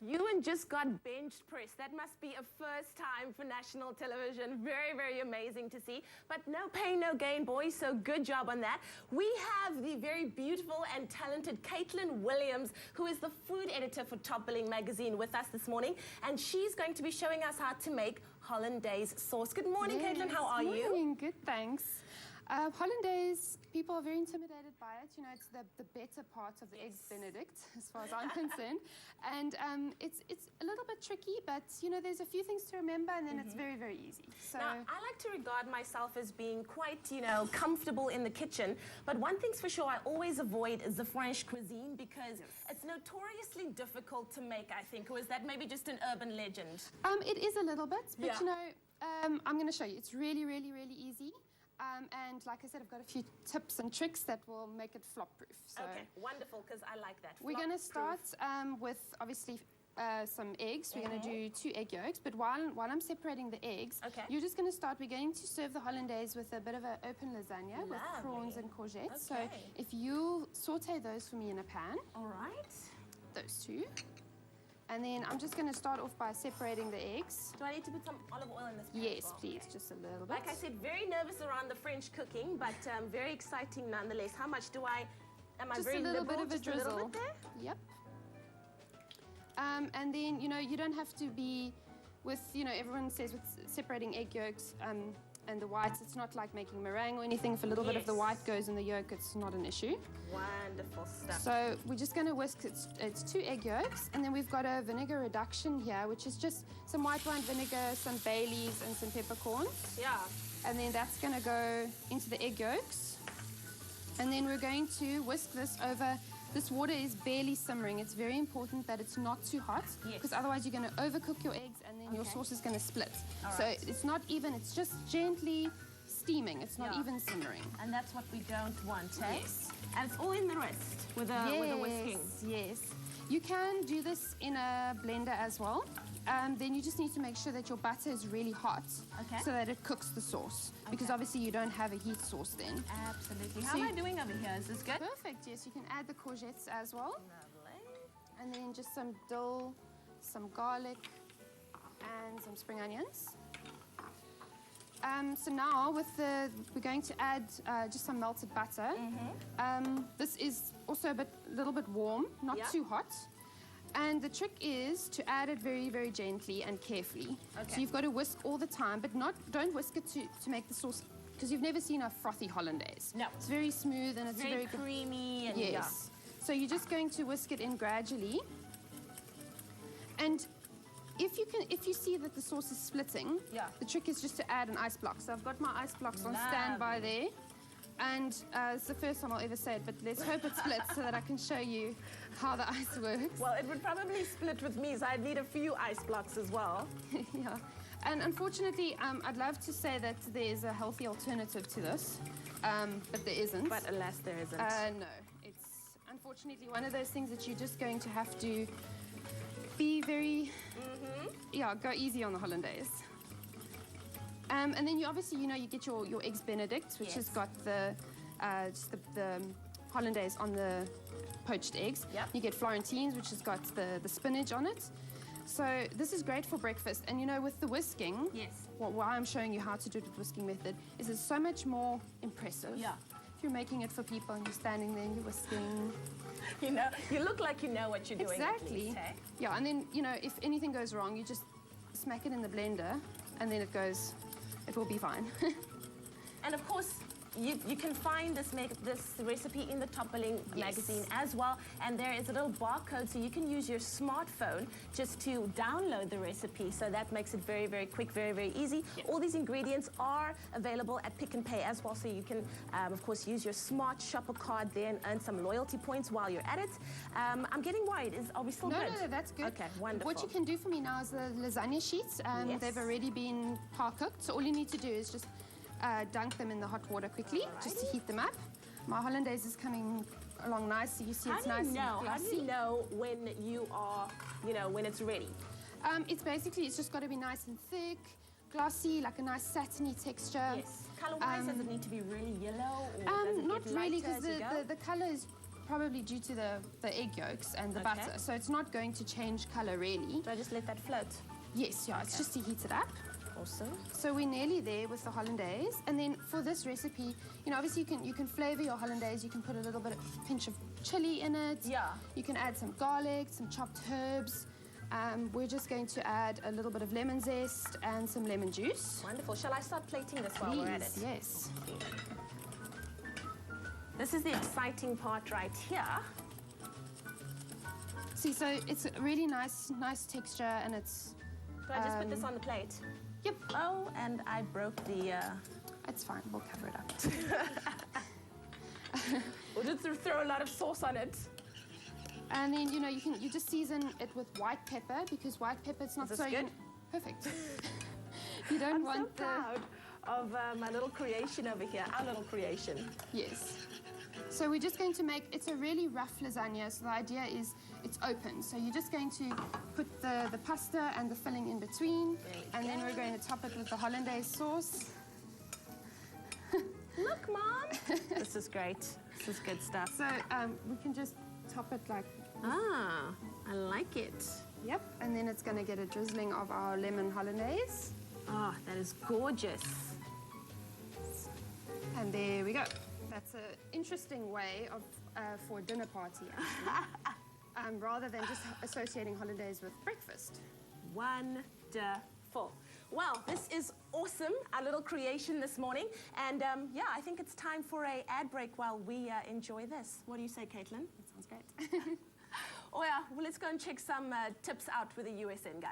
Ewan just got bench pressed. That must be a first time for national television. Very, very amazing to see. But no pain, no gain, boys, so good job on that. We have the very beautiful and talented Katelyn Williams, who is the food editor for Top Billing magazine, with us this morning. And she's going to be showing us how to make Hollandaise sauce. Good morning, Katelyn. How are you? Morning. Good, thanks. Hollandaise, people are very intimidated by it. You know, it's the better part of the Eggs Benedict, as far as I'm concerned. And it's a little bit tricky, but, you know, there's a few things to remember, and then it's very, very easy. So now, I like to regard myself as being quite, you know, comfortable in the kitchen. But one thing's for sure, I always avoid is the French cuisine, because it's notoriously difficult to make, I think. Or is that maybe just an urban legend? It is a little bit, but, you know, I'm going to show you. It's really, really, really easy. And like I said, I've got a few tips and tricks that will make it flop-proof. So okay, wonderful, because I like that. We're going to start with, obviously, some eggs. We're going to do 2 egg yolks. But while I'm separating the eggs, you're just going to start. We're going to serve the hollandaise with a bit of an open lasagna with prawns and courgettes. So if you saute those for me in a pan. All right. Those 2. And then I'm just going to start off by separating the eggs. Do I need to put some olive oil in this pan? Yes, please, just a little bit. Like I said, very nervous around the French cooking, but very exciting nonetheless. How much do I, am I very liberal? Just a little bit of a drizzle. A little bit there? Yep. And then, you know, you don't have to be with, you know, everyone says with separating egg yolks and the whites, it's not like making meringue or anything. If a little bit of the white goes in the yolk, it's not an issue. Wonderful stuff. So we're just going to whisk, it's 2 egg yolks, and then we've got a vinegar reduction here, which is just some white wine vinegar, some bay leaves, and some peppercorns. Yeah. And then that's going to go into the egg yolks. And then we're going to whisk this over. This water is barely simmering. It's very important that it's not too hot, because otherwise you're going to overcook your eggs and then your sauce is going to split. So it's not even, it's just gently steaming. It's not even simmering. And that's what we don't want, eh? Yes. And it's all in the wrist with a whisking. Yes. You can do this in a blender as well. Then you just need to make sure that your butter is really hot so that it cooks the sauce. Because obviously you don't have a heat sauce then. Absolutely. How am I doing over here? Is this good? Perfect, yes. You can add the courgettes as well. Lovely. And then just some dill, some garlic, and some spring onions. So now we're going to add just some melted butter. This is also a little bit warm, not too hot. And the trick is to add it very, very gently and carefully. So you've got to whisk all the time, but don't whisk it to make the sauce, because you've never seen a frothy hollandaise. No. It's very smooth and it's very creamy. And yes. So you're just going to whisk it in gradually. And if you see that the sauce is splitting, the trick is just to add an ice block. So I've got my ice blocks on standby there. And it's the first time I'll ever say it, but let's hope it splits so that I can show you how the ice works. Well, it would probably split with me, so I'd need a few ice blocks as well. Yeah. And unfortunately, I'd love to say that there's a healthy alternative to this, but there isn't. But alas, there isn't. No. It's unfortunately one of those things that you're just going to have to be very, go easy on the hollandaise. And then you obviously, you know, you get your Eggs Benedict, which has got just the hollandaise on the poached eggs. You get Florentines, which has got the spinach on it. So this is great for breakfast. And, you know, with the whisking, why I'm showing you how to do the whisking method is it's so much more impressive. If you're making it for people and you're standing there and you're whisking. You know, you look like you know what you're doing. Exactly. At least, Yeah, and then, you know, if anything goes wrong, you just smack it in the blender and then it will be fine. And of course, you can find this recipe in the Top Billing magazine as well. And there is a little barcode, so you can use your smartphone just to download the recipe. So that makes it very, very quick, very, very easy. All these ingredients are available at Pick and Pay as well. So you can, of course, use your smart shopper card there and earn some loyalty points while you're at it. I'm getting worried. Are we still good? No, that's good. Okay, wonderful. What you can do for me now is the lasagna sheets. They've already been par-cooked. So all you need to do is just dunk them in the hot water quickly, just to heat them up. My hollandaise is coming along nice, so you see it's nice and glossy. How do you know when you are, you know, when it's ready? It's just got to be nice and thick, glossy, like a nice satiny texture. Yes. Color-wise, does it need to be really yellow? Or does it not get really, lighter because the color is probably due to the egg yolks and the butter. So it's not going to change color really. Do I just let that float? Yes, yeah, it's just to heat it up. Awesome. So we're nearly there with the hollandaise. And then for this recipe, you know, obviously you can flavor your hollandaise. You can put a little bit of pinch of chili in it. Yeah. You can add some garlic, some chopped herbs. We're just going to add a little bit of lemon zest and some lemon juice. Wonderful. Shall I start plating this while we're at it? Yes. This is the exciting part right here. See, so it's a really nice texture, and it's... Do I just put this on the plate? Yep. Oh, and I broke the... It's fine, we'll cover it up. We'll just throw a lot of sauce on it. And then, you know, you just season it with white pepper, because white pepper, it's not Is so... this good? Perfect. You don't want I'm so proud of my little creation over here, our little creation. Yes. So we're just going to make, it's a really rough lasagna, so the idea is it's open. So you're just going to put the pasta and the filling in between, and then we're going to top it with the Hollandaise sauce. Look, Mom! This is great. This is good stuff. So we can just top it like... Ah, I like it. Yep, and then it's going to get a drizzling of our lemon Hollandaise. Ah, that is gorgeous. And there we go. That's an interesting way of for a dinner party, actually. Rather than just associating Hollandaise with breakfast. Wonderful. Well, this is awesome, our little creation this morning. And yeah, I think it's time for an ad break while we enjoy this. What do you say, Katelyn? That sounds great. Oh yeah, well, let's go and check some tips out with the USN guys.